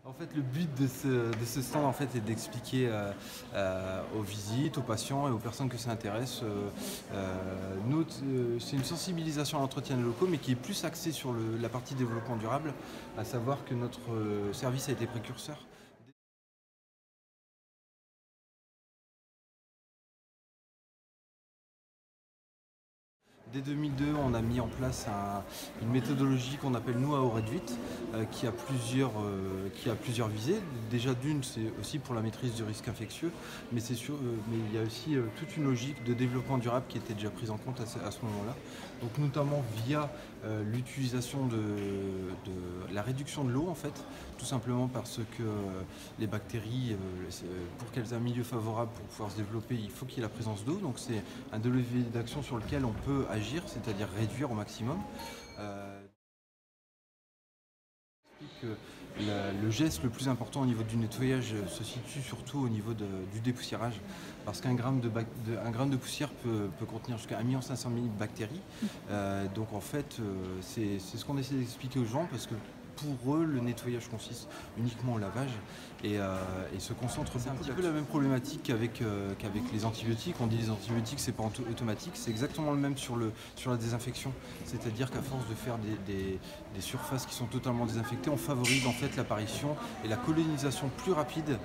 En fait, le but de ce stand en fait, est d'expliquer aux visites, aux patients et aux personnes que ça intéresse. C'est une sensibilisation à l'entretien des locaux, mais qui est plus axée sur la partie développement durable, à savoir que notre service a été précurseur. Dès 2002, on a mis en place une méthodologie qu'on appelle nous à eau réduite, qui a plusieurs visées. Déjà d'une, c'est aussi pour la maîtrise du risque infectieux, mais il y a aussi toute une logique de développement durable qui était déjà prise en compte à ce moment-là. Donc notamment via l'utilisation de la réduction de l'eau en fait, tout simplement parce que les bactéries, pour qu'elles aient un milieu favorable pour pouvoir se développer, il faut qu'il y ait la présence d'eau. Donc c'est un de levier d'action sur lequel on peut agir, c'est-à-dire réduire au maximum. Que le geste le plus important au niveau du nettoyage se situe surtout au niveau du dépoussiérage, parce qu'un gramme de poussière peut contenir jusqu'à 1 500 000 bactéries. Donc en fait, c'est ce qu'on essaie d'expliquer aux gens, parce que pour eux, le nettoyage consiste uniquement au lavage et se concentre beaucoup. C'est un petit peu la même problématique qu'avec les antibiotiques. On dit les antibiotiques, c'est pas automatique, c'est exactement le même sur la désinfection. C'est-à-dire qu'à force de faire des surfaces qui sont totalement désinfectées, on favorise en fait l'apparition et la colonisation plus rapide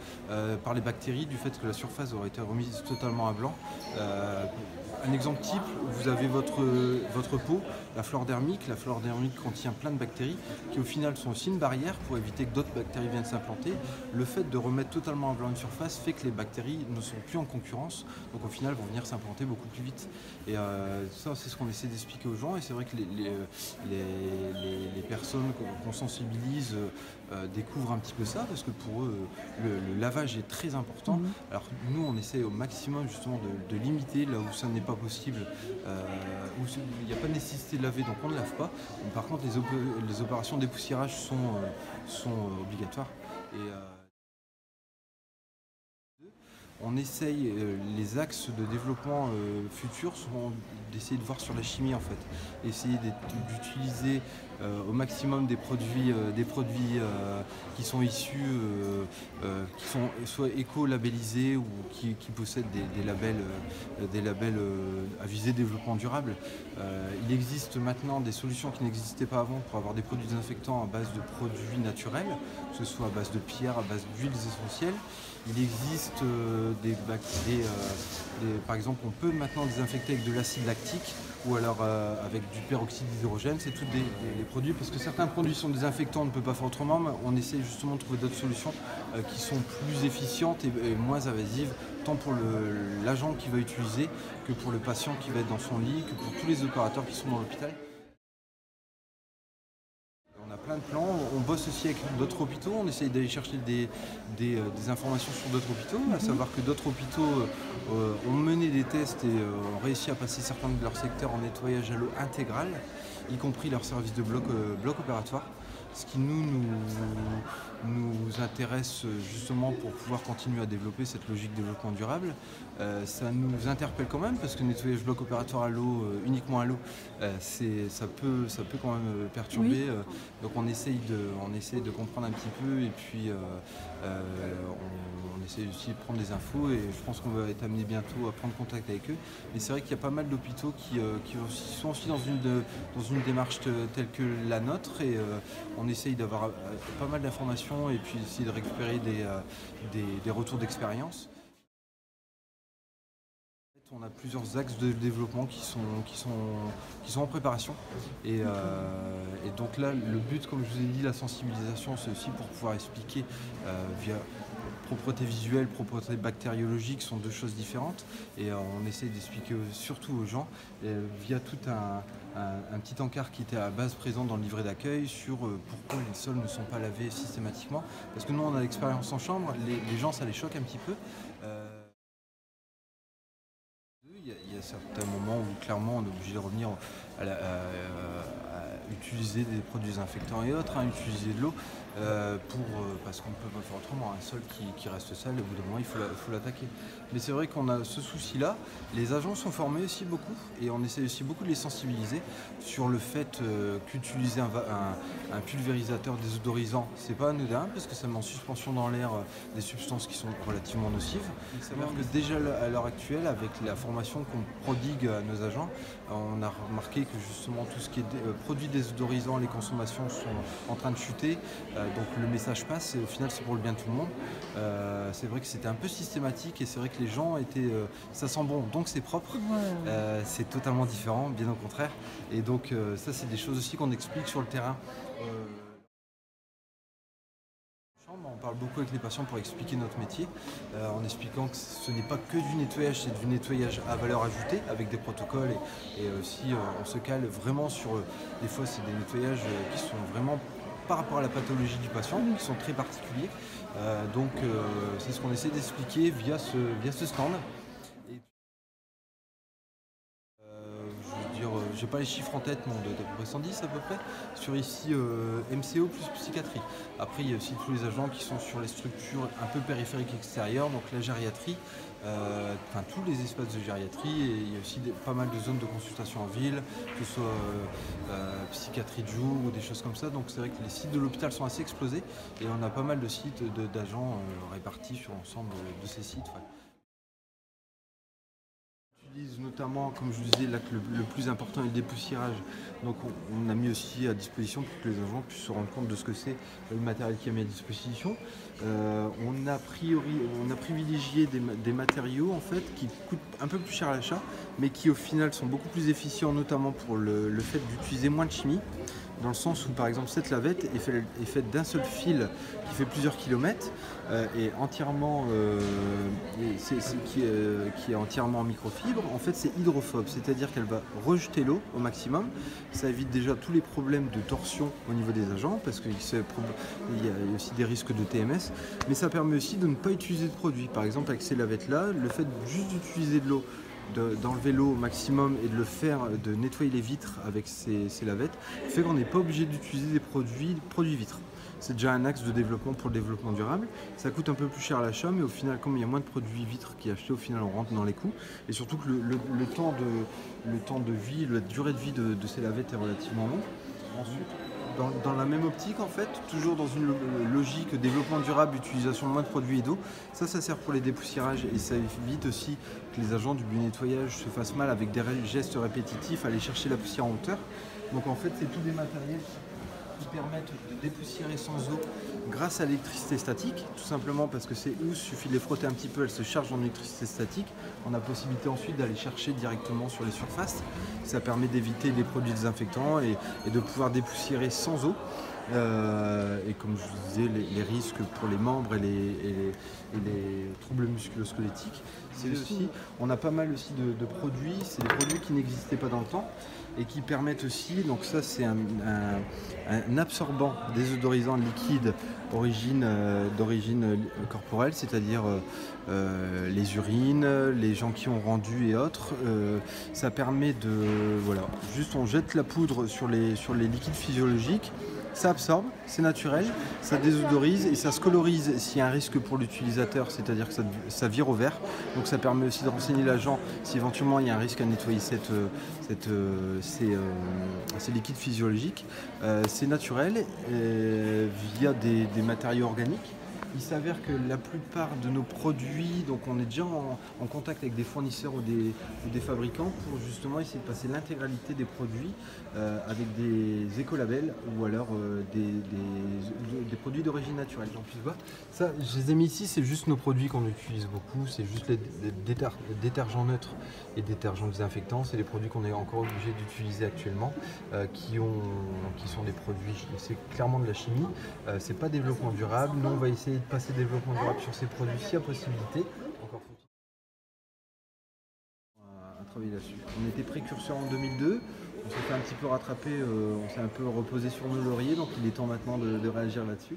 par les bactéries du fait que la surface aurait été remise totalement à blanc. Un exemple type, vous avez votre peau, la flore dermique. La flore dermique contient plein de bactéries qui au final sont aussi une barrière pour éviter que d'autres bactéries viennent s'implanter. Le fait de remettre totalement à blanc une surface fait que les bactéries ne sont plus en concurrence, donc au final vont venir s'implanter beaucoup plus vite. Et ça, c'est ce qu'on essaie d'expliquer aux gens, et c'est vrai que les personnes qu'on sensibilise découvrent un petit peu ça, parce que pour eux, le lavage est très important. Alors nous, on essaie au maximum justement de limiter là où ça n'est pas possible, où il n'y a pas de nécessité de laver, donc on ne lave pas. Par contre, les opérations de dépoussiérage sont obligatoires. On essaye, les axes de développement futurs sont d'essayer de voir sur la chimie en fait, essayer d'utiliser au maximum des produits qui sont issus, qui sont soit éco-labellisés ou qui possèdent des labels à visée développement durable. Il existe maintenant des solutions qui n'existaient pas avant pour avoir des produits désinfectants à base de produits naturels, que ce soit à base de pierre, à base d'huiles essentielles. Il existe par exemple, on peut maintenant désinfecter avec de l'acide lactique ou alors avec du peroxyde d'hydrogène. C'est tous des produits, parce que certains produits sont désinfectants, on ne peut pas faire autrement, mais on essaie justement de trouver d'autres solutions qui sont plus efficientes et moins invasives, tant pour l'agent qui va utiliser que pour le patient qui va être dans son lit, que pour tous les opérateurs qui sont dans l'hôpital. On a plein de plans, on bosse aussi avec d'autres hôpitaux, on essaye d'aller chercher des informations sur d'autres hôpitaux, à savoir que d'autres hôpitaux ont mené des tests et ont réussi à passer certains de leurs secteurs en nettoyage à l'eau intégral, y compris leur service de bloc opératoire. Ce qui nous intéresse justement pour pouvoir continuer à développer cette logique de développement durable. Ça nous interpelle quand même, parce que nettoyage bloc opératoire à l'eau, uniquement à l'eau, ça peut quand même perturber. Oui. Donc on essaye de comprendre un petit peu, et puis on essaye aussi de prendre des infos, et je pense qu'on va être amené bientôt à prendre contact avec eux. Mais c'est vrai qu'il y a pas mal d'hôpitaux qui sont aussi dans une démarche telle que la nôtre, et on essaye d'avoir pas mal d'informations et puis essayer de récupérer des retours d'expérience. On a plusieurs axes de développement qui sont en préparation. Et donc là, le but, comme je vous ai dit, la sensibilisation, c'est aussi pour pouvoir expliquer via propreté visuelle, propreté bactériologique, sont deux choses différentes. Et on essaie d'expliquer surtout aux gens via tout un petit encart qui était à base présent dans le livret d'accueil sur pourquoi les sols ne sont pas lavés systématiquement. Parce que nous, on a l'expérience en chambre, les gens, ça les choque un petit peu. Il y a certains moments où clairement on est obligé de revenir à utiliser des produits désinfectants et autres, utiliser de l'eau. parce qu'on ne peut pas faire autrement. Un sol qui reste sale, au bout d'un moment, il faut l'attaquer. Mais c'est vrai qu'on a ce souci-là. Les agents sont formés aussi beaucoup et on essaie aussi beaucoup de les sensibiliser sur le fait qu'utiliser un pulvérisateur désodorisant, c'est pas anodin parce que ça met en suspension dans l'air des substances qui sont relativement nocives. Il s'avère que déjà à l'heure actuelle, avec la formation qu'on prodigue à nos agents, on a remarqué que justement tout ce qui est produits désodorisants, les consommations sont en train de chuter, donc le message passe et au final c'est pour le bien de tout le monde. C'est vrai que c'était un peu systématique et c'est vrai que les gens étaient, ça sent bon donc c'est propre, c'est totalement différent, bien au contraire, et donc ça c'est des choses aussi qu'on explique sur le terrain. On parle beaucoup avec les patients pour expliquer notre métier, en expliquant que ce n'est pas que du nettoyage, c'est du nettoyage à valeur ajoutée avec des protocoles et aussi on se cale vraiment sur, des fois c'est des nettoyages qui sont vraiment par rapport à la pathologie du patient, qui sont très particuliers. Donc c'est ce qu'on essaie d'expliquer via ce stand. Je veux dire, j'ai pas les chiffres en tête, mais on doit être à peu près 110 à peu près, sur ici MCO plus psychiatrie. Après, il y a aussi tous les agents qui sont sur les structures un peu périphériques extérieures, donc la gériatrie, enfin tous les espaces de gériatrie, et il y a aussi pas mal de zones de consultation en ville, que ce soit psychiatrie de jour ou des choses comme ça. Donc c'est vrai que les sites de l'hôpital sont assez explosés et on a pas mal de sites d'agents répartis sur l'ensemble de ces sites. Ouais. Utilise notamment, comme je vous disais, là, que le plus important est le dépoussiérage. Donc on a mis aussi à disposition pour que les agents puissent se rendre compte de ce que c'est le matériel qui est mis à disposition. On a privilégié des matériaux en fait qui coûtent un peu plus cher à l'achat, mais qui au final sont beaucoup plus efficients, notamment pour le fait d'utiliser moins de chimie. Dans le sens où par exemple cette lavette est faite d'un seul fil qui fait plusieurs kilomètres et entièrement qui est entièrement en microfibre. En fait c'est hydrophobe, c'est-à-dire qu'elle va rejeter l'eau au maximum. Ça évite déjà tous les problèmes de torsion au niveau des agents parce qu'il y a aussi des risques de TMS, mais ça permet aussi de ne pas utiliser de produits. Par exemple avec ces lavettes là, le fait juste d'utiliser de l'eau, d'enlever l'eau au maximum et de nettoyer les vitres avec ces lavettes, fait qu'on n'est pas obligé d'utiliser des produits vitres. C'est déjà un axe de développement pour le développement durable. Ça coûte un peu plus cher à l'achat, mais au final, comme il y a moins de produits vitres qui achetés, au final, on rentre dans les coûts. Et surtout que le temps de vie, la durée de vie de ces lavettes est relativement long. Ensuite, dans la même optique, en fait, toujours dans une logique développement durable, utilisation de moins de produits et d'eau, ça sert pour les dépoussiérages et ça évite aussi que les agents du nettoyage se fassent mal avec des gestes répétitifs, aller chercher la poussière en hauteur. Donc en fait, c'est tous des matériels qui permettent de dépoussiérer sans eau grâce à l'électricité statique, tout simplement parce que ces housses, il suffit de les frotter un petit peu, elles se chargent en électricité statique. On a possibilité ensuite d'aller chercher directement sur les surfaces. Ça permet d'éviter les produits désinfectants et de pouvoir dépoussiérer sans eau. Et comme je vous disais, les risques pour les membres et les troubles musculo-squelettiques. C'est aussi, on a pas mal aussi de produits, c'est des produits qui n'existaient pas dans le temps et qui permettent aussi, donc ça c'est un absorbant désodorisant liquide d'origine corporelle, c'est-à-dire les urines, les gens qui ont rendu et autres. Ça permet voilà, juste on jette la poudre sur les liquides physiologiques. Ça absorbe, c'est naturel, ça désodorise et ça se colorise s'il y a un risque pour l'utilisateur, c'est-à-dire que ça vire au vert. Donc ça permet aussi de renseigner l'agent si éventuellement il y a un risque à nettoyer ces liquides physiologiques. C'est naturel via des matériaux organiques. Il s'avère que la plupart de nos produits, donc on est déjà en contact avec des fournisseurs ou des fabricants pour justement essayer de passer l'intégralité des produits avec des écolabels ou alors des produits d'origine naturelle. J'en puisse voir. Ça, je les ai mis ici, c'est juste nos produits qu'on utilise beaucoup, c'est juste les détergents neutres et détergents désinfectants, c'est les produits qu'on est encore obligé d'utiliser actuellement, qui sont des produits, c'est clairement de la chimie, c'est pas développement durable. Nous on va essayer de passer développement durable sur ces produits s'il y a possibilité. Encore faut-il à travailler là-dessus. On était précurseurs en 2002, on s'est fait un petit peu rattraper, on s'est un peu reposé sur nos lauriers, donc il est temps maintenant de réagir là-dessus.